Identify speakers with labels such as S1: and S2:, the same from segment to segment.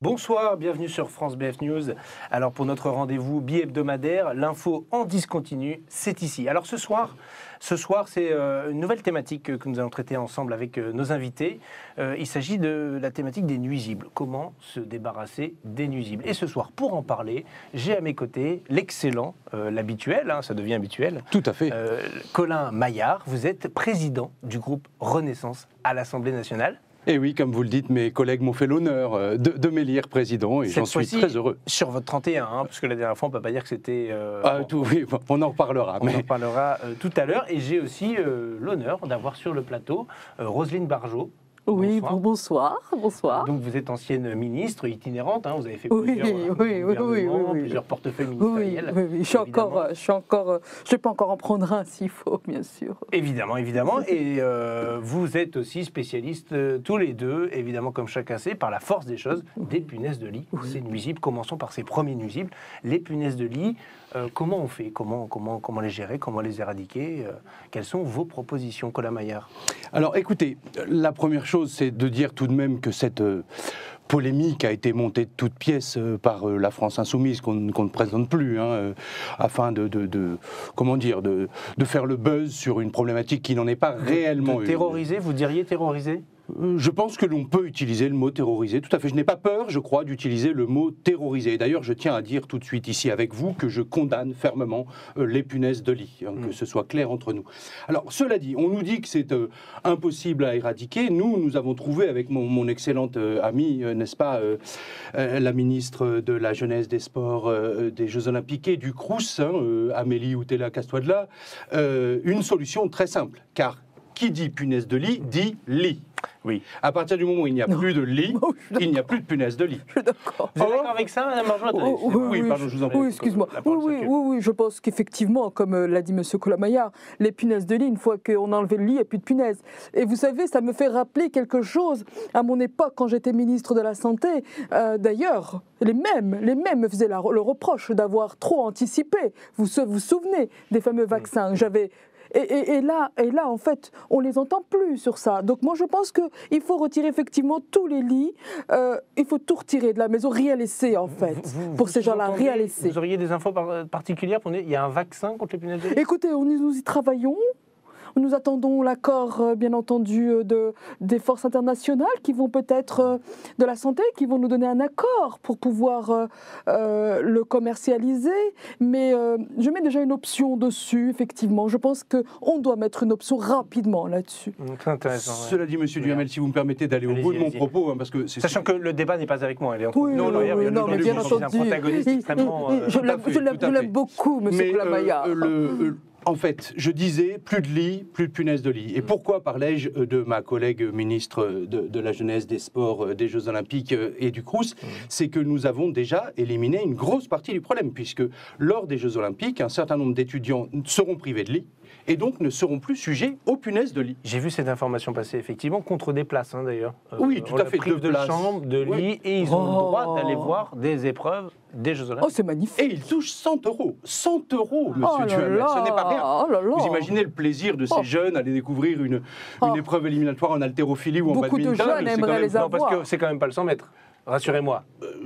S1: Bonsoir, bienvenue sur France BF News. Alors pour notre rendez-vous bi-hebdomadaire, l'info en discontinu, c'est ici. Alors ce soir c'est une nouvelle thématique que nous allons traiter ensemble avec nos invités. Il s'agit de la thématique des nuisibles. Comment se débarrasser des nuisibles? Et ce soir, pour en parler, j'ai à mes côtés l'excellent, l'habituel, ça devient habituel.
S2: Tout à fait.
S1: Colin Maillard, vous êtes président du groupe Renaissance à l'Assemblée nationale.
S2: Et oui, comme vous le dites, mes collègues m'ont fait l'honneur de m'élire président et j'en suis très heureux.
S1: Sur votre 31, parce que la dernière fois, on ne peut pas dire que c'était...
S2: oui, on en reparlera.
S1: On en reparlera tout à l'heure. Et j'ai aussi l'honneur d'avoir sur le plateau Roselyne Barjot.
S3: Oui, bonsoir.
S1: Donc vous êtes ancienne ministre itinérante, vous avez fait plusieurs portefeuilles ministériels.
S3: Oui. Je peux encore en prendre un s'il faut, bien sûr.
S1: Évidemment. Et vous êtes aussi spécialistes tous les deux, évidemment comme chacun sait, par la force des choses, des punaises de lit. Ces nuisibles, commençons par ces premiers nuisibles. Les punaises de lit, comment on fait, comment les gérer, comment les éradiquer? Quelles sont vos propositions, Colin Maillard?
S2: Alors écoutez, la première chose, c'est de dire tout de même que cette polémique a été montée de toutes pièces par la France Insoumise, qu'on ne présente plus, afin de faire le buzz sur une problématique qui n'en est pas réellement une.
S1: Terroriser, vous diriez terroriser?
S2: Je pense que l'on peut utiliser le mot terroriser, tout à fait. Je n'ai pas peur, je crois, d'utiliser le mot terroriser. D'ailleurs, je tiens à dire tout de suite ici avec vous que je condamne fermement les punaises de lit, que ce soit clair entre nous. Alors, cela dit, on nous dit que c'est impossible à éradiquer. Nous avons trouvé avec mon excellente amie, n'est-ce pas, la ministre de la Jeunesse, des Sports, des Jeux Olympiques et du Crous, Amélie Outella-Castoire, une solution très simple, car qui dit punaise de lit, dit lit.
S1: Oui.
S2: À partir du moment où il n'y a plus de lit, il n'y a plus de punaise de lit.
S3: Je suis d'accord.
S1: Vous êtes d'accord avec ça, Madame Barjot?
S3: Oui,
S2: pardon, je vous en prie.
S3: Oui, excuse-moi. Oui, je pense qu'effectivement, comme l'a dit M. Colin Maillard, les punaises de lit, une fois qu'on a enlevé le lit, il n'y a plus de punaises. Et vous savez, ça me fait rappeler quelque chose à mon époque, quand j'étais ministre de la Santé. D'ailleurs, les mêmes me faisaient le reproche d'avoir trop anticipé. Vous vous souvenez des fameux vaccins? Et là, en fait, on ne les entend plus sur ça. Donc moi, je pense qu'il faut retirer effectivement tous les lits. Il faut tout retirer de la maison, rien laisser, en fait. Pour ces gens-là, rien laisser.
S1: Vous auriez des infos particulières pour nous? Il y a un vaccin contre les punaises de lit?
S3: Écoutez, nous y travaillons. Nous attendons l'accord, bien entendu, des forces internationales qui vont peut-être, de la santé, qui vont nous donner un accord pour pouvoir le commercialiser. Mais je mets déjà une option dessus, effectivement. Je pense qu'on doit mettre une option rapidement là-dessus.
S1: Très intéressant.
S2: Cela dit, Monsieur Duhamel, si vous me permettez d'aller au bout de mon propos, parce que
S1: sachant que le débat n'est pas avec moi, elle est entre
S3: vous. Non, mais bien entendu. Je l'aime beaucoup, Monsieur Colin Maillard.
S2: En fait, je disais plus de lit, plus de punaises de lit. Et pourquoi parlais-je de ma collègue ministre de la Jeunesse, des Sports, des Jeux Olympiques et du Crous? C'est que nous avons déjà éliminé une grosse partie du problème, puisque lors des Jeux Olympiques, un certain nombre d'étudiants seront privés de lit et donc ne seront plus sujets aux punaises de lit.
S1: J'ai vu cette information passer, effectivement, contre des places, d'ailleurs.
S2: Oui, tout à fait.
S1: De chambre, de lit, et ils ont le droit d'aller voir des épreuves des Jeux Olympiques.
S3: Oh, c'est magnifique.
S2: Et ils touchent 100 €. 100 €, monsieur Duhamel. Ce n'est pas rien. Vous imaginez le plaisir de ces jeunes à aller découvrir une épreuve éliminatoire en haltérophilie ou en badminton.
S3: Beaucoup de jeunes aimeraient les avoir.
S1: Non, parce que c'est quand même pas le 100 mètres. Rassurez-moi.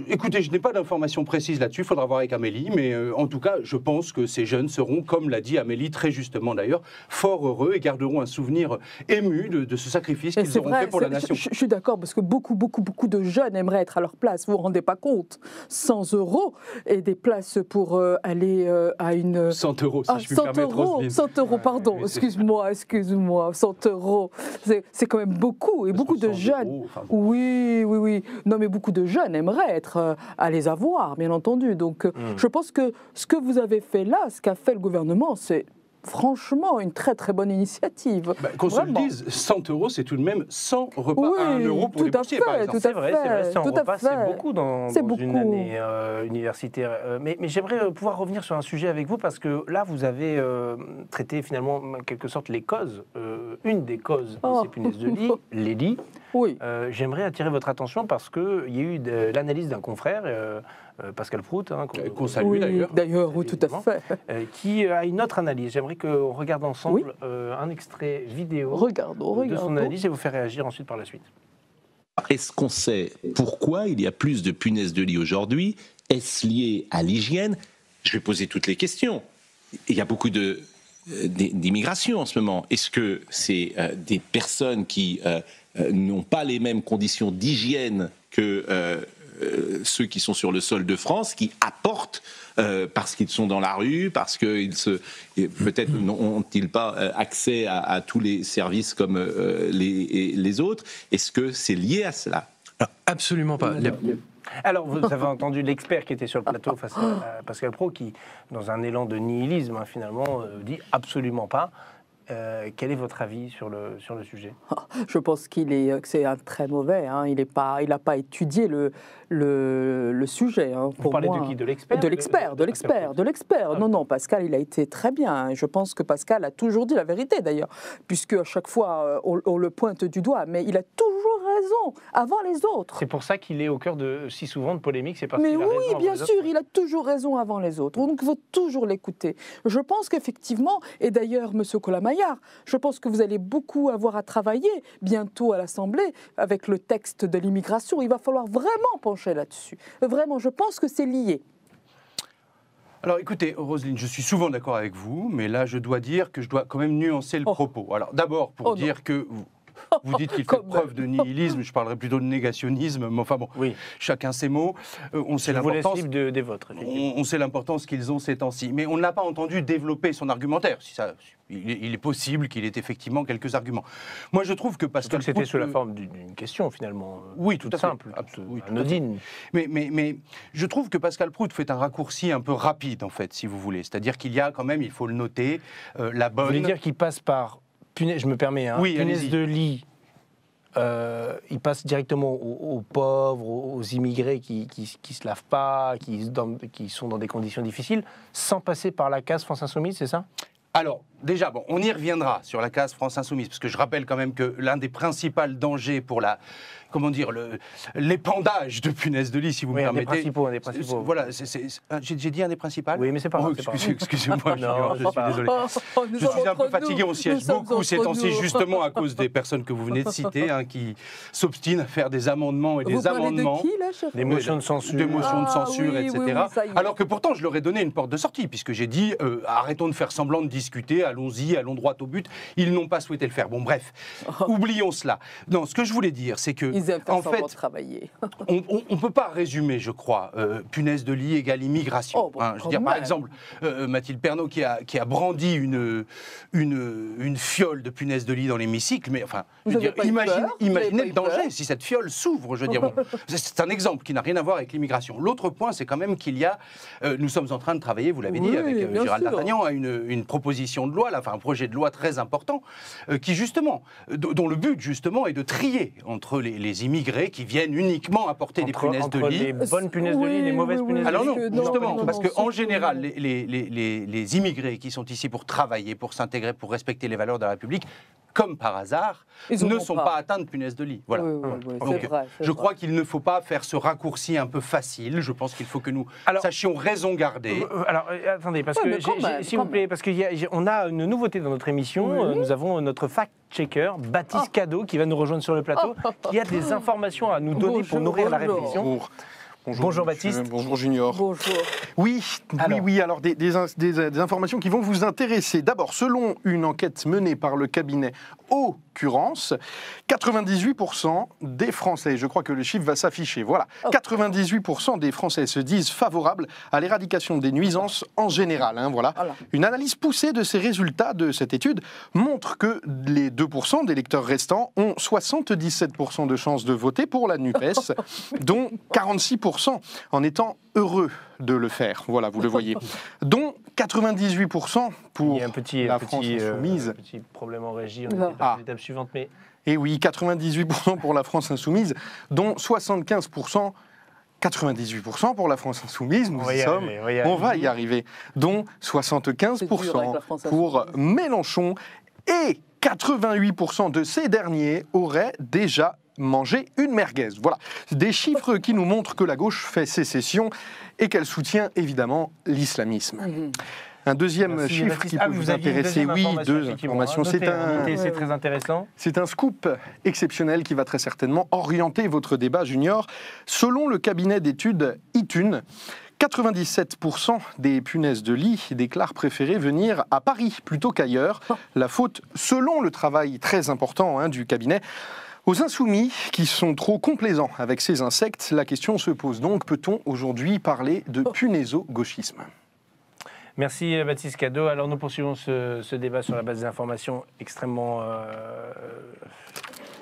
S2: Écoutez, je n'ai pas d'informations précises là-dessus, il faudra voir avec Amélie, mais en tout cas, je pense que ces jeunes seront, comme l'a dit Amélie, très justement d'ailleurs, fort heureux et garderont un souvenir ému de ce sacrifice qu'ils auront fait pour la nation.
S3: Je suis d'accord, parce que beaucoup de jeunes aimeraient être à leur place, vous vous rendez pas compte. 100 € et des places pour aller à une...
S2: 100 €, si je puis me permettre, Roselyne.
S3: 100 €, pardon, excuse-moi, 100 €, c'est quand même beaucoup, et beaucoup de jeunes... Oui, non mais beaucoup de jeunes aimeraient être à les avoir, bien entendu. Donc, je pense que ce que vous avez fait là, ce qu'a fait le gouvernement, c'est franchement une très très bonne initiative.
S2: Qu'on se le dise, 100 €, c'est tout de même 100 repas à 1 € pour les boursiers, par exemple.
S1: C'est vrai, 100 repas, c'est beaucoup dans une année universitaire. Mais j'aimerais pouvoir revenir sur un sujet avec vous, parce que là, vous avez traité finalement, en quelque sorte, les causes, une des causes de ces punaises de lit, les lits.
S3: Oui.
S1: J'aimerais attirer votre attention parce qu'il y a eu l'analyse d'un confrère, Pascal Prout,
S2: qu'on salue
S3: d'ailleurs, oui, tout à fait,
S1: qui a une autre analyse. J'aimerais qu'on regarde ensemble un extrait vidéo
S3: regardons.
S1: de son analyse et vous faire réagir ensuite par la suite.
S4: Est-ce qu'on sait pourquoi il y a plus de punaises de lit aujourd'hui? Est-ce lié à l'hygiène? Je vais poser toutes les questions. Il y a beaucoup d'immigration en ce moment. Est-ce que c'est des personnes qui n'ont pas les mêmes conditions d'hygiène que ceux qui sont sur le sol de France, qui apportent parce qu'ils sont dans la rue, parce qu'ils peut-être n'ont-ils pas accès à tous les services comme les autres? Est-ce que c'est lié à cela?
S5: Alors, absolument pas.
S1: Alors, vous avez entendu l'expert qui était sur le plateau face à Pascal Praud, qui, dans un élan de nihilisme, finalement, dit absolument pas. Quel est votre avis sur le sujet?
S3: Je pense que c'est un très mauvais. Hein. Il n'a pas étudié le sujet. Hein.
S1: Vous parlez de qui? De l'expert?
S3: De l'expert. Non, Pascal, il a été très bien. Je pense que Pascal a toujours dit la vérité, d'ailleurs, puisque à chaque fois, on le pointe du doigt, mais il a toujours raison, avant les autres.
S1: C'est pour ça qu'il est au cœur si souvent de polémiques, c'est parce
S3: qu'il
S1: a raison.
S3: Mais oui, bien sûr, il a toujours raison avant les autres. Donc, il faut toujours l'écouter. Je pense qu'effectivement, et d'ailleurs, M. Colamaillard, je pense que vous allez beaucoup avoir à travailler bientôt à l'Assemblée avec le texte de l'immigration. Il va falloir vraiment pencher là-dessus. Vraiment, je pense que c'est lié.
S2: Alors écoutez, Roselyne, je suis souvent d'accord avec vous, mais là je dois dire que je dois quand même nuancer le propos. Alors d'abord, pour dire que... Vous dites qu'il fait preuve de nihilisme, je parlerais plutôt de négationnisme, mais enfin bon, oui. Chacun ses mots. On sait l'importance
S1: des vôtres.
S2: On sait l'importance qu'ils ont ces temps-ci, mais on ne l'a pas entendu développer son argumentaire. Il est possible qu'il ait effectivement quelques arguments. Moi, je trouve que Pascal
S1: Praud... C'était sous la forme d'une question, finalement.
S2: Oui, tout à
S1: simple, anodine.
S2: Mais je trouve que Pascal Praud fait un raccourci un peu rapide, en fait, si vous voulez. C'est-à-dire qu'il y a quand même, il faut le noter, la bonne...
S1: Vous voulez dire qu'il passe par... Je me permets, punaise de lit, il passe directement aux pauvres, aux immigrés qui se lavent pas, qui sont dans des conditions difficiles, sans passer par la case France Insoumise, c'est ça?
S2: Alors, déjà, on y reviendra sur la case France Insoumise, parce que je rappelle quand même que l'un des principaux dangers pour l'épandage de punaises de lit, si vous me permettez.
S1: Un des principaux.
S2: Voilà, j'ai dit un des principaux.
S1: Oui, mais c'est pas grave.
S2: Excusez-moi, je suis désolé. Je suis un peu fatigué, on siège beaucoup ces temps-ci, justement à cause des personnes que vous venez de citer, qui s'obstinent à faire des amendements et des amendements.
S3: Vous parlez de qui, là, chef?
S1: Des motions de censure.
S2: Des motions de censure, etc.
S3: Oui,
S2: alors que pourtant, je leur ai donné une porte de sortie, puisque j'ai dit, arrêtons de faire semblant de discuter, allons-y, allons droit au but. Ils n'ont pas souhaité le faire. Bon, bref, oublions cela. Non, ce que je voulais dire, c'est que, en fait, on ne peut pas résumer, je crois, punaise de lit égale immigration. Je veux dire, par exemple, Mathilde Pernaut qui a brandi une fiole de punaise de lit dans l'hémicycle, mais enfin, je veux dire, imaginez le danger si cette fiole s'ouvre. Je veux dire, c'est un exemple qui n'a rien à voir avec l'immigration. L'autre point, c'est quand même qu'il y a, nous sommes en train de travailler, vous l'avez dit, avec Gérald Dartagnan, à une proposition de loi, un projet de loi très important, qui justement, dont le but justement est de trier entre les immigrés qui viennent uniquement apporter des punaises de lit.
S1: Les bonnes punaises de lit et les mauvaises punaises de lit.
S2: Alors non, justement, parce qu'en général, les immigrés qui sont ici pour travailler, pour s'intégrer, pour respecter les valeurs de la République, comme par hasard, ne sont pas atteints de punaises de lit. Voilà. Donc, je crois qu'il ne faut pas faire ce raccourci un peu facile. Je pense qu'il faut que nous sachions raison garder.
S1: Alors, attendez, parce que, s'il vous plaît, parce qu'on a une nouveauté dans notre émission. Nous avons notre fact-checker, Baptiste Cadeau, qui va nous rejoindre sur le plateau, qui a des informations à nous donner pour nourrir la réflexion. Bonjour Baptiste.
S6: Bonjour Junior.
S3: Bonjour.
S6: Oui. Alors des informations qui vont vous intéresser. D'abord, selon une enquête menée par le cabinet Occurrence, 98% des Français, je crois que le chiffre va s'afficher, voilà, 98% des Français se disent favorables à l'éradication des nuisances en général. Voilà. Une analyse poussée de ces résultats de cette étude montre que les 2% des électeurs restants ont 77% de chances de voter pour la NUPES, dont 46% en étant heureux de le faire. Voilà, vous le voyez. Dont 98% pour la France Insoumise.
S1: Un petit problème en régie, on est à l'étape suivante, mais...
S6: Et oui, 98% pour la France Insoumise, dont 75%, 98% pour la France Insoumise, nous y sommes, on va y arriver, dont 75% pour Mélenchon, et 88% de ces derniers auraient déjà mangé une merguez. Voilà, des chiffres qui nous montrent que la gauche fait sécession et qu'elle soutient évidemment l'islamisme. Un deuxième
S1: Merci,
S6: chiffre
S1: Baptiste.
S6: qui peut vous
S1: aviez une
S6: intéresser.
S1: deuxième
S6: Oui,
S1: information,
S6: deux
S1: effectivement,
S6: informations.
S1: hein. Notez, c'est très intéressant.
S6: C'est un scoop exceptionnel qui va très certainement orienter votre débat junior. Selon le cabinet d'études iTunes, 97% des punaises de lit déclarent préférer venir à Paris plutôt qu'ailleurs. La faute, selon le travail très important du cabinet, aux insoumis qui sont trop complaisants avec ces insectes. La question se pose donc, peut-on aujourd'hui parler de punaiso-gauchisme ?
S1: Merci Baptiste Cadeau. Alors nous poursuivons ce débat sur la base d'informations extrêmement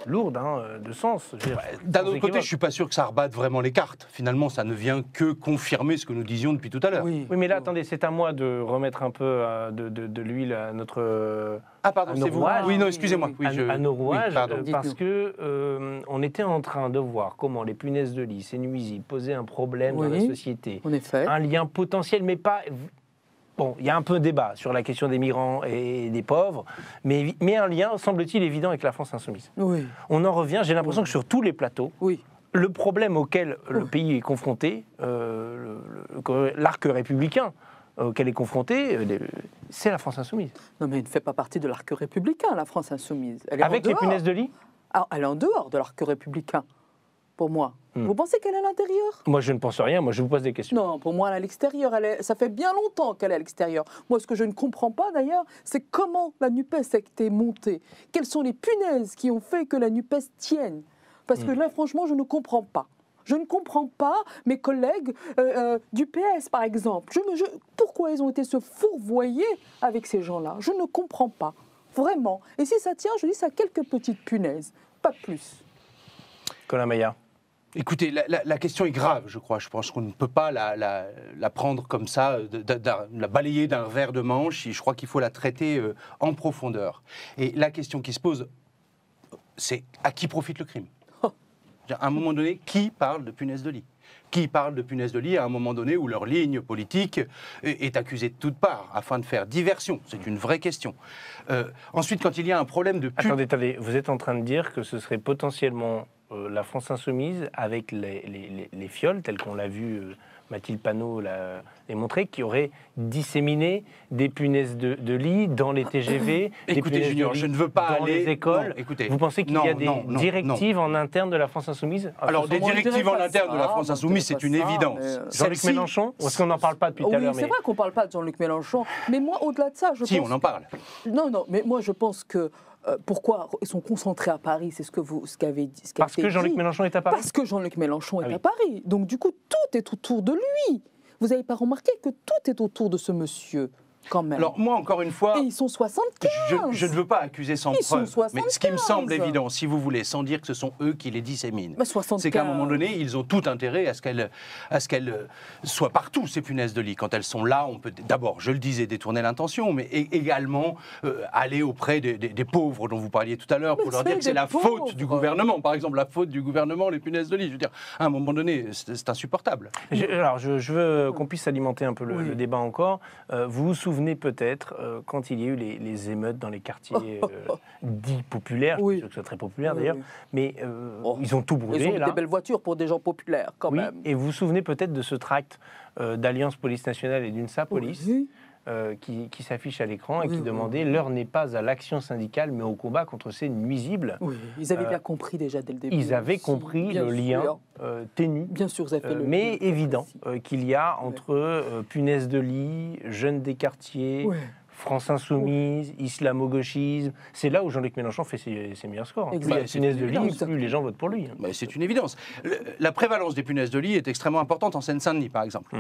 S1: lourdes de sens.
S2: D'un autre côté, je ne suis pas sûr que ça rebatte vraiment les cartes. Finalement, ça ne vient que confirmer ce que nous disions depuis tout à l'heure.
S1: Oui, mais là, attendez, c'est à moi de remettre un peu de l'huile à notre...
S2: Ah pardon, c'est vous. Oui, non, excusez-moi. Oui,
S1: à nos rouages,
S2: pardon.
S1: parce que on était en train de voir comment les punaises de lit, ces nuisibles, posaient un problème dans la société.
S3: En effet.
S1: Un lien potentiel, mais pas... Bon, il y a un peu de débat sur la question des migrants et des pauvres, mais un lien, semble-t-il, évident avec la France insoumise.
S3: Oui.
S1: On en revient, j'ai l'impression que sur tous les plateaux, le problème auquel le pays est confronté, l'arc républicain auquel est confronté, c'est la France insoumise.
S3: Non, mais elle ne fait pas partie de l'arc républicain, la France insoumise. Elle est
S1: avec les punaises de lit ?
S3: Ah, elle est en dehors de l'arc républicain, pour moi. Vous pensez qu'elle est à l'intérieur ?
S1: Moi, je ne pense rien. Moi, je vous pose des questions.
S3: Non, pour moi, elle est à l'extérieur. Ça fait bien longtemps qu'elle est à l'extérieur. Moi, ce que je ne comprends pas, d'ailleurs, c'est comment la NUPES a été montée. Quelles sont les punaises qui ont fait que la NUPES tienne ? Parce que là, franchement, je ne comprends pas. Je ne comprends pas mes collègues du PS, par exemple. Pourquoi ils ont été se fourvoyer avec ces gens-là ? Je ne comprends pas. Vraiment. Et si ça tient, je dis ça, quelques petites punaises. Pas plus.
S1: Colin Maillard.
S2: Écoutez, la question est grave, je crois. Je pense qu'on ne peut pas la prendre comme ça, la balayer d'un revers de manche. Je crois qu'il faut la traiter en profondeur. Et la question qui se pose, c'est à qui profite le crime ? À un moment donné, qui parle de punaises de lit ? Qui parle de punaises de lit à un moment donné où leur ligne politique est accusée de toutes parts afin de faire diversion ? C'est une vraie question. Ensuite, quand il y a un problème de...
S1: Attendez, vous êtes en train de dire que ce serait potentiellement la France insoumise avec les fioles, telles qu'on l'a vu, Mathilde Panot l'a démontré, qui aurait disséminé des punaises de lit dans les TGV,
S2: écoutez, Junior, je ne veux pas
S1: dans
S2: aller...
S1: les écoles.
S2: Non, écoutez,
S1: vous pensez qu'il y a des directives en interne de la France insoumise ?
S2: Alors, des directives en interne de la France insoumise, c'est une évidence.
S1: Jean-Luc Mélenchon ? Est-ce qu'on n'en parle pas depuis tout à l'heure ?
S3: Oui, c'est vrai qu'on ne parle pas de Jean-Luc Mélenchon. Mais moi, au-delà de ça, je pense...
S2: Si, on en parle.
S3: Non, mais moi, je pense que... pourquoi ils sont concentrés à Paris, c'est ce qu'avait dit.
S1: Parce que Jean-Luc Mélenchon est à Paris.
S3: Parce que Jean-Luc Mélenchon est à Paris. Donc du coup, tout est autour de lui. Vous n'avez pas remarqué que tout est autour de ce monsieur, quand même.
S2: Alors moi, encore une fois...
S3: Et ils sont 75.
S2: Je ne veux pas accuser sans preuve,
S3: sont 75.
S2: mais ce qui me semble évident, si vous voulez, sans dire que ce sont eux qui les disséminent,
S3: 75.
S2: c'est qu'à un moment donné, ils ont tout intérêt à ce qu'elles soient partout, ces punaises de lit. Quand elles sont là, on peut d'abord, je le disais, détourner l'intention, mais également aller auprès des pauvres dont vous parliez tout à l'heure, pour leur dire que c'est la faute du gouvernement. Par exemple, la faute du gouvernement, les punaises de lit. Je veux dire, à un moment donné, c'est insupportable.
S1: Alors, je veux qu'on puisse alimenter un peu le débat encore. Vous vous souvenez peut-être, quand il y a eu les émeutes dans les quartiers dits populaires, je suis sûr que c'est très populaire d'ailleurs, mais ils ont tout brûlé.
S3: Ils ont des belles voitures pour des gens populaires, quand même.
S1: Et vous vous souvenez peut-être de ce tract d'Alliance Police Nationale et d'UNSA Police qui s'affiche à l'écran et qui demandait « L'heure n'est pas à l'action syndicale, mais au combat contre ces nuisibles ».
S3: Oui, ils avaient bien compris déjà dès le début.
S1: Ils avaient compris le lien ténu,
S3: bien sûr, vous avez fait
S1: mais évident, qu'il y a entre punaises de lit, jeunes des quartiers, France insoumise, islamo-gauchisme. C'est là où Jean-Luc Mélenchon fait ses meilleurs scores. Plus il y a punaises de lit, plus les gens votent pour lui.
S2: C'est une évidence. La prévalence des punaises de lit est extrêmement importante en Seine-Saint-Denis, par exemple.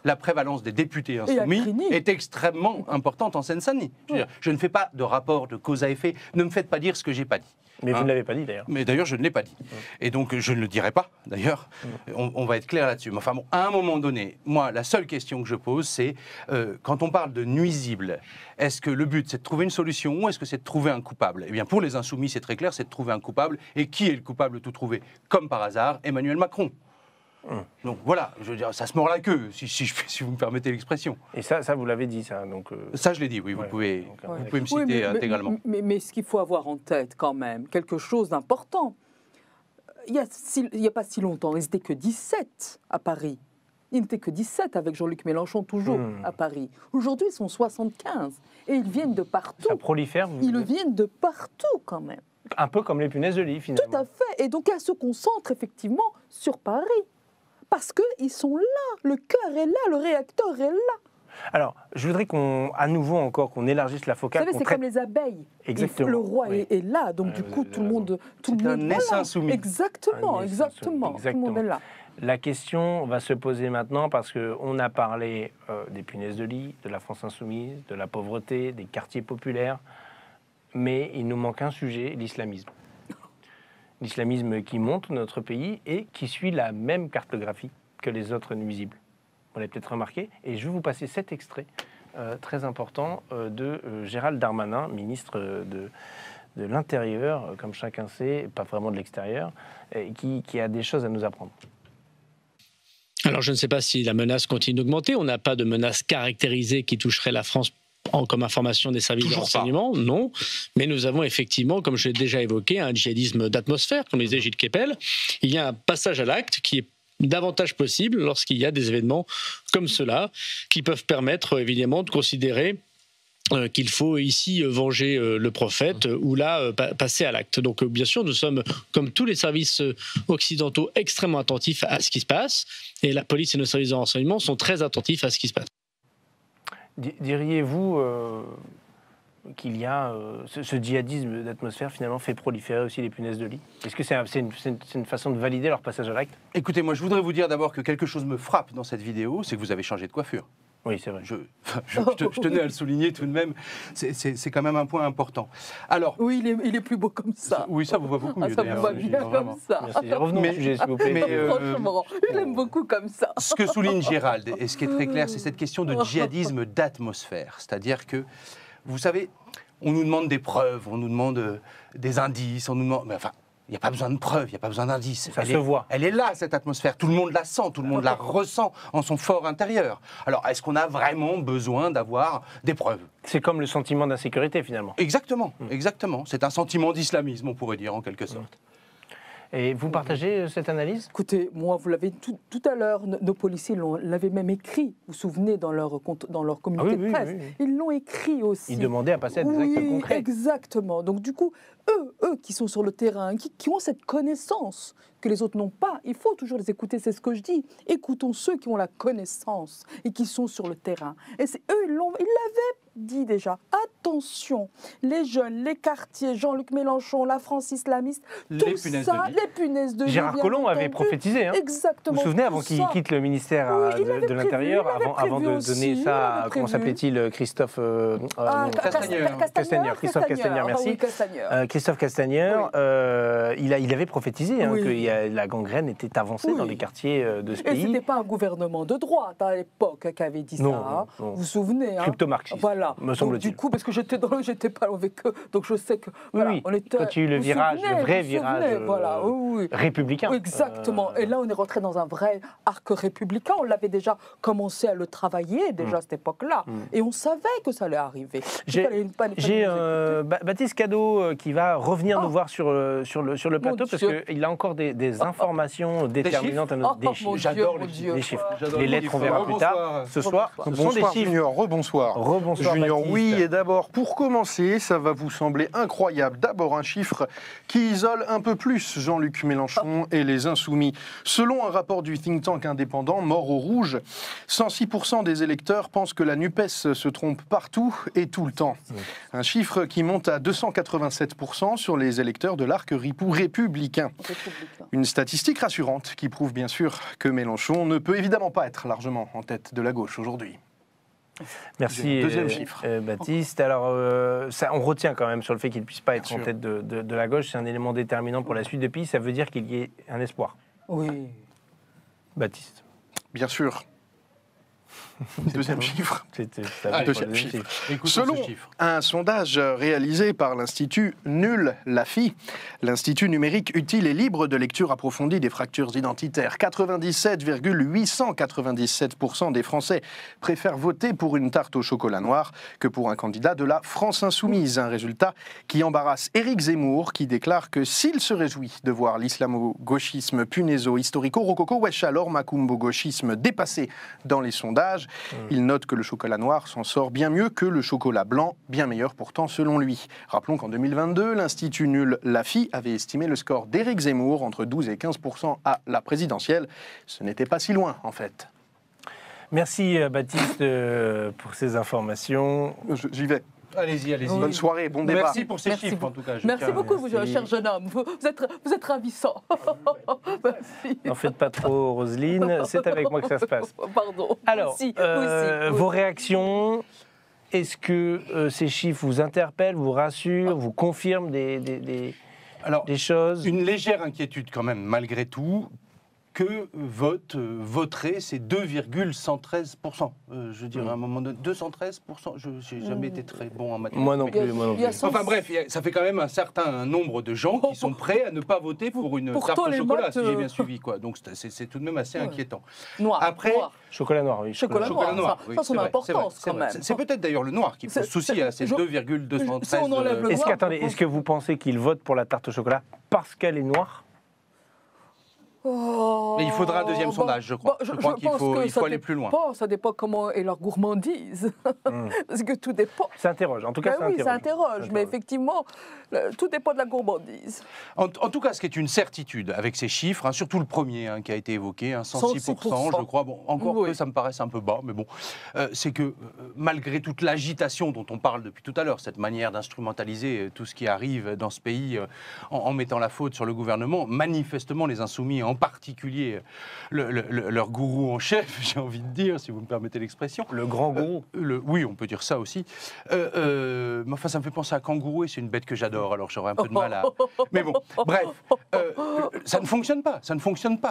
S2: La prévalence des députés insoumis est extrêmement importante en Seine-Saint-Denis. Je ne fais pas de rapport de cause à effet. Ne me faites pas dire ce que j'ai pas dit.
S1: Mais vous ne l'avez pas dit d'ailleurs.
S2: Mais d'ailleurs, je ne l'ai pas dit. Et donc, je ne le dirai pas, d'ailleurs. On va être clair là-dessus. Mais enfin bon, à un moment donné, moi, la seule question que je pose, c'est quand on parle de nuisibles, est-ce que le but, c'est de trouver une solution ou est-ce que c'est de trouver un coupable ? Eh bien, pour les insoumis, c'est très clair, c'est de trouver un coupable. Et qui est le coupable de tout trouver ? Comme par hasard, Emmanuel Macron. Donc voilà, je veux dire, ça se mord la queue, si vous me permettez l'expression.
S1: Et ça vous l'avez dit, ça donc
S2: Ça, je l'ai dit, oui, vous pouvez me citer intégralement.
S3: Mais ce qu'il faut avoir en tête, quand même, quelque chose d'important. Il n'y a pas si longtemps, ils n'étaient que 17 à Paris. Ils n'étaient que 17 avec Jean-Luc Mélenchon, toujours à Paris. Aujourd'hui, ils sont 75. Et ils viennent de partout.
S1: Ça prolifère.
S3: Ils viennent de partout, quand même.
S1: Un peu comme les punaises de lit, finalement.
S3: Tout à fait. Et donc, elles se concentrent effectivement sur Paris. Parce qu'ils sont là. Le cœur est là. Le réacteur est là.
S1: Alors, je voudrais à nouveau encore, qu'on élargisse la focale.
S3: Vous savez, c'est comme les abeilles.
S1: Exactement.
S3: Le roi
S1: Oui.
S3: est là. Donc, du coup, tout le monde.
S2: un essaim soumis.
S3: Exactement,
S1: Un essaim
S3: exactement.
S1: soumis.
S3: Tout le monde est là.
S1: La question va se poser maintenant parce qu'on a parlé des punaises de lit, de la France insoumise, de la pauvreté, des quartiers populaires, mais il nous manque un sujet, l'islamisme. L'islamisme qui monte dans notre pays et qui suit la même cartographie que les autres nuisibles. Vous l'avez peut-être remarqué, et je vais vous passer cet extrait très important de Gérald Darmanin, ministre de l'Intérieur, comme chacun sait, pas vraiment de l'extérieur, qui a des choses à nous apprendre.
S5: Alors je ne sais pas si la menace continue d'augmenter. On n'a pas de menace caractérisée qui toucherait la France comme information des services de renseignement, non. Mais nous avons effectivement, comme je l'ai déjà évoqué, un djihadisme d'atmosphère, comme disait Gilles Kepel. Il y a un passage à l'acte qui est davantage possible lorsqu'il y a des événements comme cela, qui peuvent permettre évidemment de considérer qu'il faut ici venger le prophète ou là passer à l'acte. Donc bien sûr, nous sommes, comme tous les services occidentaux, extrêmement attentifs à ce qui se passe, et la police et nos services de renseignement sont très attentifs à ce qui se passe.
S1: Diriez-vous qu'il y a ce djihadisme d'atmosphère finalement fait proliférer aussi les punaises de lit? Est-ce que c'est une façon de valider leur passage à l'acte?
S2: Écoutez, moi je voudrais vous dire d'abord que quelque chose me frappe dans cette vidéo, c'est que vous avez changé de coiffure.
S1: Oui, c'est vrai.
S2: Je tenais à le souligner tout de même, c'est quand même un point important. Alors,
S3: oui, il est plus beau comme ça.
S2: Oui, ça vous va beaucoup mieux.
S3: Ça vous va bien comme ça.
S1: Merci. Revenons au sujet, s'il vous plaît.
S3: Franchement, je l'aime beaucoup comme ça.
S2: Ce que souligne Gérald, et ce qui est très clair, c'est cette question de djihadisme d'atmosphère. C'est-à-dire que, vous savez, on nous demande des preuves, on nous demande des indices, on nous demande... Mais enfin, il n'y a pas besoin de preuves, il n'y a pas besoin d'indices.
S1: Ça se voit.
S2: Elle est là, cette atmosphère. Tout le monde la sent, tout le monde la ressent en son fort intérieur. Alors, est-ce qu'on a vraiment besoin d'avoir des preuves?
S1: C'est comme le sentiment d'insécurité, finalement.
S2: Exactement, exactement. C'est un sentiment d'islamisme, on pourrait dire, en quelque sorte.
S1: Et vous partagez cette analyse?
S3: Écoutez, moi, vous l'avez tout à l'heure, nos policiers l'avaient même écrit, vous vous souvenez, dans leur communiqué de presse. Oui. Ils l'ont écrit aussi.
S1: Ils demandaient à passer à des actes concrets.
S3: Exactement. Donc du coup, eux qui sont sur le terrain, qui ont cette connaissance que les autres n'ont pas, il faut toujours les écouter, c'est ce que je dis. Écoutons ceux qui ont la connaissance et qui sont sur le terrain. Et c'est eux, ils l'avaient dit déjà. Attention, les jeunes, les quartiers, Jean-Luc Mélenchon, la France islamiste, tout ça, les punaises de lit.
S1: Gérard Collomb avait prophétisé. Hein.
S3: Exactement.
S1: Vous vous souvenez, avant qu'il quitte le ministère de l'Intérieur, avant de donner ça à, comment s'appelait-il, Christophe Castagneur. Christophe Castagneur, merci.
S3: Oui, Castagneur.
S1: Christophe Castagneur, oui. Il avait prophétisé hein, que la gangrène était avancée dans les quartiers de ce pays.
S3: Et ce n'était pas un gouvernement de droite à l'époque qui avait dit ça. Non. Vous vous souvenez.
S1: Crypto-marxiste,
S3: voilà.
S1: me semble-t-il.
S3: Du coup, parce que j'étais pas avec eux, donc je sais que... Voilà,
S1: oui,
S3: on était,
S1: quand il y a eu le virage, le vrai virage
S3: voilà,
S1: républicain.
S3: Oui, exactement. Et là, on est rentré dans un vrai arc républicain. On l'avait déjà commencé à le travailler, déjà à cette époque-là. Et on savait que ça allait arriver.
S1: J'ai Baptiste Cadeau qui va revenir nous voir sur le plateau parce qu'il a encore des informations déterminantes à notre chiffres.
S2: J'adore les chiffres.
S1: Les lettres, on verra plus tard. Ce soir, ce sont des chiffres.
S6: Junior, rebonsoir.
S1: Rebonsoir,
S6: Junior,
S1: Baptiste.
S6: oui, et d'abord, pour commencer, ça va vous sembler incroyable. D'abord, un chiffre qui isole un peu plus Jean-Luc Mélenchon et les Insoumis. Selon un rapport du think tank indépendant Mort au Rouge, 106% des électeurs pensent que la NUPES se trompe partout et tout le temps. Un chiffre qui monte à 287% sur les électeurs de l'arc républicain. Une statistique rassurante qui prouve bien sûr que Mélenchon ne peut évidemment pas être largement en tête de la gauche aujourd'hui.
S1: Merci
S6: deuxième chiffre.
S1: Baptiste. Alors, ça, on retient quand même sur le fait qu'il ne puisse pas être en tête de la gauche. C'est un élément déterminant pour la suite du pays. Ça veut dire qu'il y ait un espoir.
S3: Oui.
S1: Baptiste.
S6: Bien sûr. Deuxième chiffre.
S2: Deuxième chiffre.
S6: Selon un sondage réalisé par l'Institut Nul-Lafi, l'Institut numérique utile et libre de lecture approfondie des fractures identitaires, 97,897% des Français préfèrent voter pour une tarte au chocolat noir que pour un candidat de la France Insoumise. Un résultat qui embarrasse Éric Zemmour, qui déclare que s'il se réjouit de voir l'islamo-gauchisme punéso-historico-rococo, wesh alors macumbo-gauchisme dépassé dans les sondages, il note que le chocolat noir s'en sort bien mieux que le chocolat blanc, bien meilleur pourtant selon lui. Rappelons qu'en 2022, l'Institut Nul-Lafi avait estimé le score d'Éric Zemmour entre 12 et 15% à la présidentielle. Ce n'était pas si loin, en fait.
S1: Merci Baptiste pour ces informations.
S6: J'y vais.
S2: Allez-y, allez-y.
S6: Bonne soirée, bon débat.
S2: Merci pour ces chiffres, en tout cas.
S3: Merci beaucoup, cher jeune homme. Vous êtes ravissant. Merci.
S1: N'en faites pas trop, Roselyne. C'est avec moi que ça se passe.
S3: Pardon.
S1: Alors,
S3: Merci.
S1: vos réactions, est-ce que ces chiffres vous interpellent, vous rassurent, vous confirment des choses?
S2: Une légère inquiétude quand même, malgré tout. Que voterait ces 2,113%. Je dirais à un moment donné, 213%, je n'ai jamais été très bon en mathématiques.
S1: Moi non plus.
S2: Enfin bref, ça fait quand même un certain nombre de gens qui sont prêts à ne pas voter pour une tarte au chocolat, si j'ai bien suivi. Quoi. Donc c'est tout de même assez inquiétant.
S3: Après,
S1: chocolat noir, oui.
S3: Chocolat noir, ça a son importance quand même.
S2: C'est peut-être d'ailleurs le noir qui pose souci à ces 2,213%.
S1: Est-ce que vous pensez qu'ils votent pour la tarte au chocolat parce qu'elle est noire?
S2: Mais il faudra un deuxième sondage, je crois. Je crois qu'il faut aller plus loin.
S3: Ça dépend comment est leur gourmandise. Parce que tout dépend.
S1: Ça interroge. En tout cas,
S3: oui, ça interroge. Mais effectivement, tout dépend de la gourmandise.
S2: En tout cas, ce qui est une certitude avec ces chiffres, surtout le premier qui a été évoqué, 106%, je crois. Bon, encore que ça me paraisse un peu bas, mais bon, c'est que malgré toute l'agitation dont on parle depuis tout à l'heure, cette manière d'instrumentaliser tout ce qui arrive dans ce pays en mettant la faute sur le gouvernement, manifestement les insoumis, en particulier leur gourou en chef, j'ai envie de dire, si vous me permettez l'expression.
S1: Le grand gourou.
S2: Oui, on peut dire ça aussi. Mais enfin, ça me fait penser à kangourou et c'est une bête que j'adore, alors j'aurais un peu de mal à... Mais bon, bref, ça ne fonctionne pas,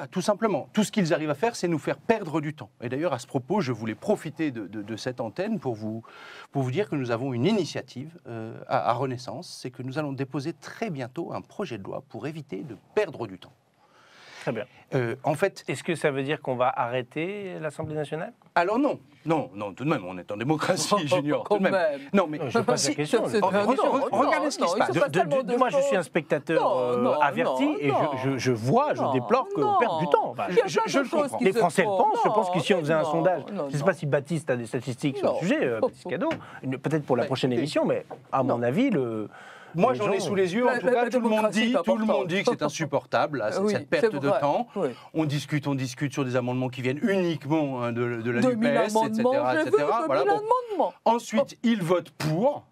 S2: tout simplement. Tout ce qu'ils arrivent à faire, c'est nous faire perdre du temps. Et d'ailleurs, à ce propos, je voulais profiter de cette antenne pour vous dire que nous avons une initiative à Renaissance, c'est que nous allons déposer très bientôt un projet de loi pour éviter de perdre du temps.
S1: Très bien.
S2: En fait,
S1: est-ce que ça veut dire qu'on va arrêter l'Assemblée nationale?
S2: Alors non, tout de même, on est en démocratie, Junior, tout de même. Non, mais
S1: je pose la question.
S2: Regardez ce qui se passe.
S1: Moi, je suis un spectateur averti et je vois, je déplore qu'on perde du temps.
S2: Je le comprends.
S1: Les Français le pensent. Je pense que si on faisait un sondage, je ne sais pas si Baptiste a des statistiques sur le sujet, Baptiste Cadeau, peut-être pour la prochaine émission, mais à mon avis,
S2: moi, j'en ai sous les yeux, en tout cas, tout le monde dit que c'est insupportable, cette perte de temps. Oui. On discute sur des amendements qui viennent uniquement de la NUPES, etc. Voilà, bon. Ensuite, ils votent pour,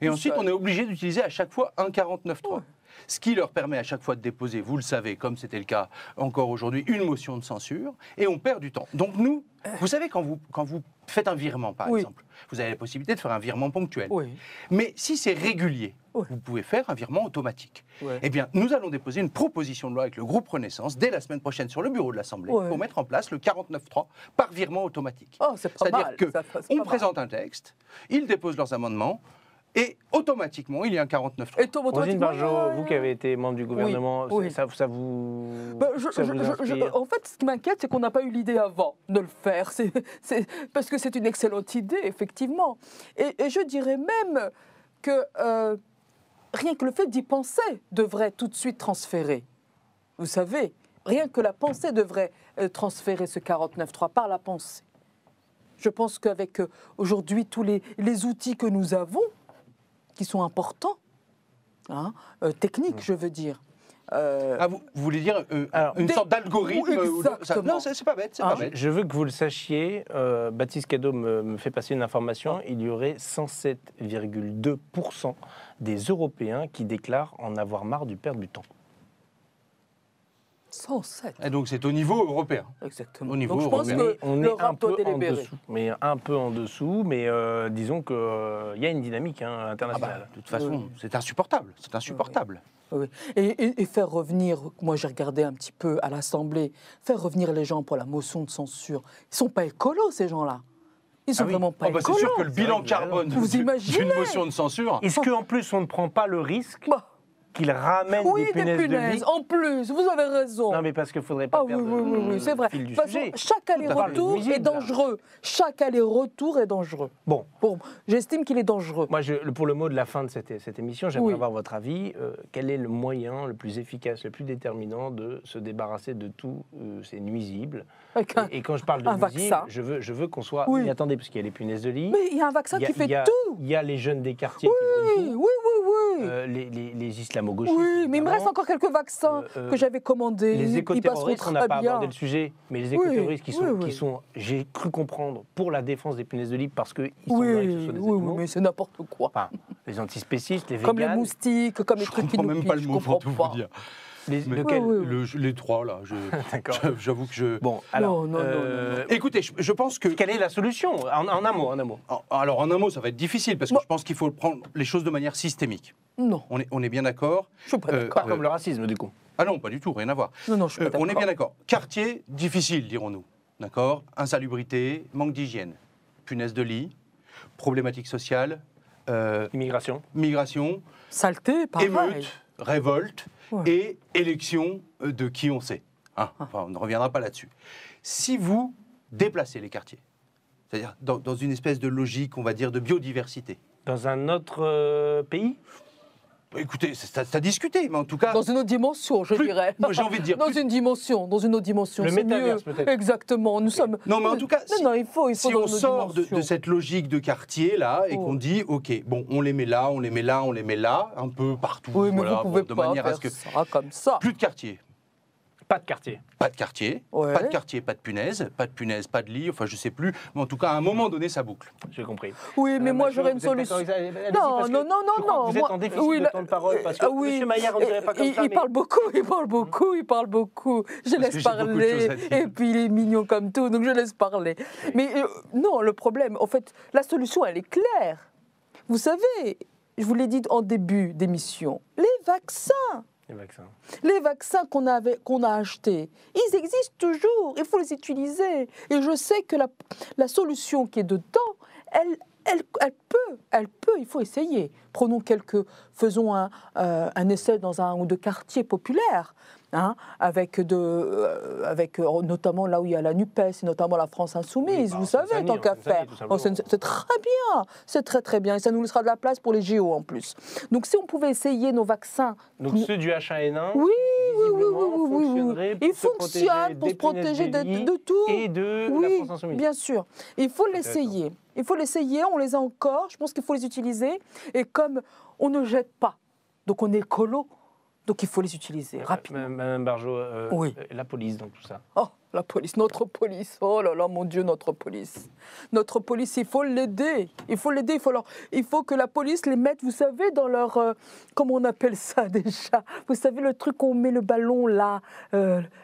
S2: et ensuite, on est obligé d'utiliser à chaque fois un 49.3. Ce qui leur permet à chaque fois de déposer, vous le savez, comme c'était le cas encore aujourd'hui, une motion de censure, et on perd du temps. Donc nous, vous savez, quand vous faites un virement, par exemple, vous avez la possibilité de faire un virement ponctuel. Mais si c'est régulier, vous pouvez faire un virement automatique. Eh bien, nous allons déposer une proposition de loi avec le groupe Renaissance dès la semaine prochaine sur le bureau de l'Assemblée pour mettre en place le 49.3 par virement automatique. C'est-à-dire qu'on présente un texte, ils déposent leurs amendements, et automatiquement, il y a un 49.3.
S1: Roselyne Bachelot, vous qui avez été membre du gouvernement, ça vous inspire?
S3: En fait, ce qui m'inquiète, c'est qu'on n'a pas eu l'idée avant de le faire. Parce que c'est une excellente idée, effectivement. Et je dirais même que rien que le fait d'y penser devrait tout de suite transférer. Vous savez, rien que la pensée devrait transférer ce 49.3 par la pensée. Je pense qu'avec aujourd'hui tous les outils que nous avons, qui sont importants, techniques, je veux dire.
S2: Vous voulez dire une sorte d'algorithme Non, c'est pas bête,
S1: Je veux que vous le sachiez, Baptiste Cadeau me fait passer une information, il y aurait 107,2% des Européens qui déclarent en avoir marre du perdre du temps.
S3: 107.
S2: Et donc c'est au niveau européen.
S3: Exactement.
S2: Au niveau
S3: donc, je pense
S2: européen.
S1: On est un peu en dessous. Mais disons qu'il y a une dynamique internationale.
S2: De toute façon, c'est insupportable. C'est insupportable.
S3: Oui. Et faire revenir, moi j'ai regardé un petit peu à l'Assemblée, faire revenir les gens pour la motion de censure. Ils ne sont pas écolos, ces gens-là. Ils sont vraiment pas
S2: C'est sûr
S3: écolos.
S2: que le bilan carbone
S3: Vous imaginez
S2: d'une motion de censure...
S1: Est-ce qu'en plus, on ne prend pas le risque
S3: Bah,
S1: qu'il ramène
S3: oui,
S1: des punaises de lit?
S3: en plus, vous avez raison.
S1: Non, mais parce qu'il ne faudrait pas
S3: Ah oui,
S1: perdre
S3: oui, c'est vrai.
S1: le fil
S3: De
S1: du
S3: toute façon,
S1: sujet.
S3: chaque aller-retour
S1: nuisible,
S3: est
S1: là.
S3: dangereux. Chaque aller-retour est dangereux.
S1: Bon,
S3: Bon, j'estime qu'il est dangereux.
S1: moi, pour le mot de la fin de cette émission, j'aimerais
S3: Oui.
S1: avoir votre avis. Quel est le moyen le plus efficace, le plus déterminant de se débarrasser de tous ces nuisibles?
S3: Avec un-
S1: Et quand je parle de
S3: un
S1: nuisibles,
S3: vaccin.
S1: je veux qu'on soit...
S3: Oui.
S1: Mais attendez, parce qu'il y a les punaises de lit.
S3: Mais il y a un vaccin qui fait tout.
S1: Il y a les jeunes des quartiers
S3: Oui,
S1: qui
S3: oui,
S1: brûlent
S3: oui,
S1: tout.
S3: oui.
S1: Les islamo-gauchistes.
S3: Oui, mais il me
S1: évidemment.
S3: reste encore quelques vaccins que j'avais commandés.
S1: Les
S3: Ils passeront
S1: écoterroristes, on n'a
S3: très
S1: pas
S3: bien.
S1: abordé le sujet, mais les écoterroristes qui
S3: oui.
S1: sont, j'ai cru comprendre, pour la défense des punaises de lit parce qu'ils semblerait que ce
S3: Oui,
S1: soit des
S3: oui,
S1: animaux.
S3: mais c'est n'importe quoi.
S1: Enfin, les antispécistes, les
S3: Comme les
S1: véganes,
S3: moustiques, comme les
S2: Je
S3: trucs qui
S2: comprends
S3: nous
S2: même
S3: piquent,
S2: pas le
S3: je
S2: mot pour tout
S3: comprends
S2: vous dire.
S1: les,
S2: Mais-
S1: lequel
S3: Oui.
S2: Les trois, là,
S1: D'accord.
S2: j'avoue que je...
S1: Bon, alors,
S3: non.
S2: Écoutez, je pense que...
S1: quelle est la solution en un mot,
S2: Alors, en un mot, ça va être difficile, parce que
S3: Bon.
S2: je pense qu'il faut prendre les choses de manière systémique.
S3: Non,
S2: On est bien d'accord.
S3: je suis pas d'accord.
S1: Pas comme le racisme, du coup.
S2: Ah non, pas du tout, rien à voir.
S3: Non, je suis pas d'accord.
S2: On est bien d'accord. Quartier, difficile, dirons-nous. D'accord? Insalubrité, manque d'hygiène, punaise de lit, problématiques sociales,
S1: Immigration.
S2: migration,
S3: Saleté, pareil.
S2: émeute, révolte
S3: Ouais.
S2: et élection de qui on sait. Hein, enfin, on ne reviendra pas là-dessus. Si vous déplacez les quartiers, c'est-à-dire dans une espèce de logique, on va dire, de biodiversité,
S1: Dans un autre pays?
S2: écoutez, c'est à discuter, mais en tout cas...
S3: Dans une autre dimension, je
S2: Plus-
S3: dirais.
S2: moi, j'ai envie de dire
S3: Dans
S2: plus-
S3: une dimension, dans une autre dimension.
S1: Le
S3: c'est
S1: métaverse,
S3: mieux.
S1: peut-être.
S3: Exactement. Nous sommes.
S2: Non, mais en tout cas,
S3: non, il faut
S2: si
S3: dans
S2: on
S3: une autre
S2: sort
S3: dimension.
S2: de cette logique de quartier là et
S3: Oh.
S2: qu'on dit ok bon on les met là, on les met là, on les met là, un peu partout,
S3: Oui, mais
S2: voilà,
S3: vous pouvez
S2: bon, de
S3: pas
S2: manière à
S3: faire
S2: ce que
S3: ça comme ça.
S2: plus de quartier,
S1: Pas de quartier.
S2: pas de quartier,
S3: Ouais.
S2: pas de quartier, pas de punaise, pas de lit, enfin je sais plus, mais en tout cas à un moment donné ça boucle.
S1: J'ai compris.
S3: Oui, mais
S1: Madame
S3: moi
S1: Machaut,
S3: j'aurais une
S1: vous êtes d'accord
S3: solution.
S1: avec ça? Allez-y,
S3: Non,
S1: parce que
S3: non, non,
S1: je crois que
S3: non.
S1: Vous êtes
S3: moi-
S1: en déficit
S3: oui,
S1: de temps de parole parce que
S3: oui.
S1: M. Maillard, on ne dirait pas comme ça.
S3: Il
S1: mais-
S3: parle beaucoup, il parle beaucoup, il parle beaucoup. Je
S2: que
S3: laisse
S2: j'ai beaucoup de
S3: parler.
S2: choses à dire.
S3: Et puis il est mignon comme tout, donc je laisse parler. Mais non, le problème, en fait, la solution, elle est claire. Vous savez, je vous l'ai dit en début d'émission, les vaccins.
S1: Les vaccins.
S3: Les vaccins qu'on a achetés, ils existent toujours, il faut les utiliser. Et je sais que la solution qui est dedans, elle peut, il faut essayer. Faisons un essai dans un ou deux quartiers populaires, hein, avec notamment là où il y a la NUPES, et notamment la France Insoumise,
S1: Oui, bah,
S3: vous
S1: en
S3: savez,
S1: Tanzanie,
S3: tant qu'à
S1: en Tanzanie,
S3: faire.
S1: tout simplement.
S3: C'est très bien, c'est très très bien, et ça nous laissera de la place pour les JO en plus. Donc si on pouvait essayer nos vaccins...
S1: Donc ceux du H1N1,
S3: Oui,
S1: visiblement, fonctionneraient pour
S3: il
S1: se protéger
S3: fonctionne pour
S1: des
S3: se protéger
S1: punaises de lit
S3: de tout.
S1: et de la
S3: Oui,
S1: France Insoumise.
S3: bien sûr. Il faut l'essayer. Il faut l'essayer, on les a encore, je pense qu'il faut les utiliser. Et comme on ne jette pas, donc on est écolo, donc il faut les utiliser rapidement.
S1: Madame Barjot,
S3: Oui.
S1: la police dans tout ça.
S3: Oh, la police, notre police. Oh là là, mon Dieu, notre police. Notre police, il faut l'aider. Il faut l'aider. Il faut que la police les mette, vous savez, dans leur... comment on appelle ça déjà? Vous savez, le truc où on met le ballon là,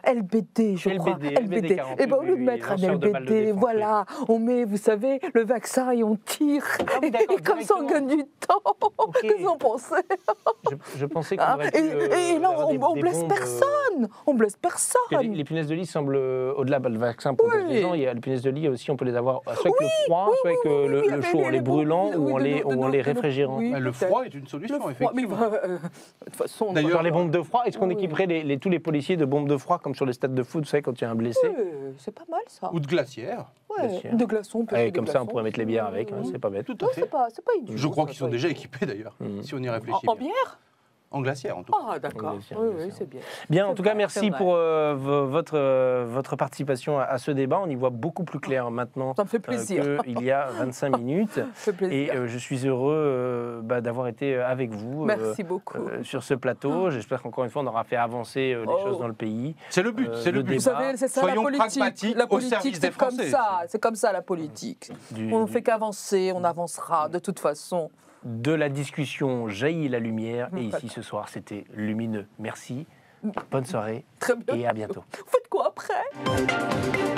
S3: LBD, je crois.
S1: LBD 40,
S3: Et bien, au
S1: oui,
S3: lieu de
S1: oui,
S3: mettre un
S1: lanceur de balles de
S3: LBD,
S1: défense,
S3: voilà, on met, vous savez, le vaccin et on tire.
S1: Ah oui, d'accord,
S3: et comme ça, on gagne du temps.
S1: Ok.
S3: Qu'est-ce que vous en pensez?
S1: Je pensais qu'on
S3: Hein?
S1: aurait pu,
S3: Et là,
S1: avoir
S3: on
S1: des
S3: blesse
S1: bombes,
S3: personne. On blesse
S1: parce que
S3: personne.
S1: les punaises de lit semblent, au-delà le vaccin protège
S3: Oui.
S1: les gens, il y a les punaises de lit aussi, on peut les avoir soit avec le froid, soit avec le chaud, en les brûlant ou en les réfrigérant.
S3: Oui,
S2: Le
S3: peut-être.
S2: froid est une solution,
S3: Le froid, mais
S2: effectivement.
S3: de toute façon,
S2: D'ailleurs,
S1: Genre les bombes de froid, est-ce qu'on
S3: Oui.
S1: équiperait tous les policiers de bombes de froid comme sur les stades de foot, vous savez, quand il y a un blessé?
S3: c'est pas mal ça.
S2: Ou de glacière.
S3: Ouais,
S1: glacière.
S3: de glaçons, peut-être.
S1: Comme ça, on pourrait mettre les bières avec, hein, c'est pas bête.
S2: Tout à
S3: Ouais,
S2: fait.
S3: c'est pas idiot.
S2: Je crois
S3: ça,
S2: qu'ils
S3: c'est
S2: sont
S3: pas
S2: déjà
S3: idiot.
S2: équipés d'ailleurs, si on y
S3: En
S2: réfléchit.
S3: en
S2: bien.
S3: bière?
S2: En glacière en tout cas.
S3: Ah, d'accord.
S1: Bien sûr,
S3: Oui,
S1: bien
S3: oui,
S1: sûr.
S3: c'est bien.
S1: Bien, en
S3: C'est
S1: tout cas,
S3: vrai,
S1: merci
S3: c'est vrai.
S1: pour votre participation à ce débat. On y voit beaucoup plus clair maintenant
S3: Ça me fait plaisir.
S1: qu'il y a 25 minutes.
S3: Ça fait plaisir.
S1: Et je suis heureux d'avoir été avec vous
S3: Merci beaucoup.
S1: sur ce plateau. J'espère qu'encore une fois, on aura fait avancer les
S3: Oh.
S1: choses dans le pays.
S2: C'est le but, c'est le
S1: le
S2: but.
S3: Vous savez, c'est ça
S2: Soyons
S3: la politique.
S2: pragmatiques
S3: La
S2: au
S3: politique,
S2: service des
S3: c'est comme
S2: Français.
S3: ça. C'est comme ça la politique. On ne fait qu'avancer, on avancera de toute façon.
S1: De la discussion jaillit la lumière. Et ici, ce soir, c'était lumineux. Merci. Bonne soirée
S3: Très bien.
S1: et à bientôt.
S3: Vous faites quoi après?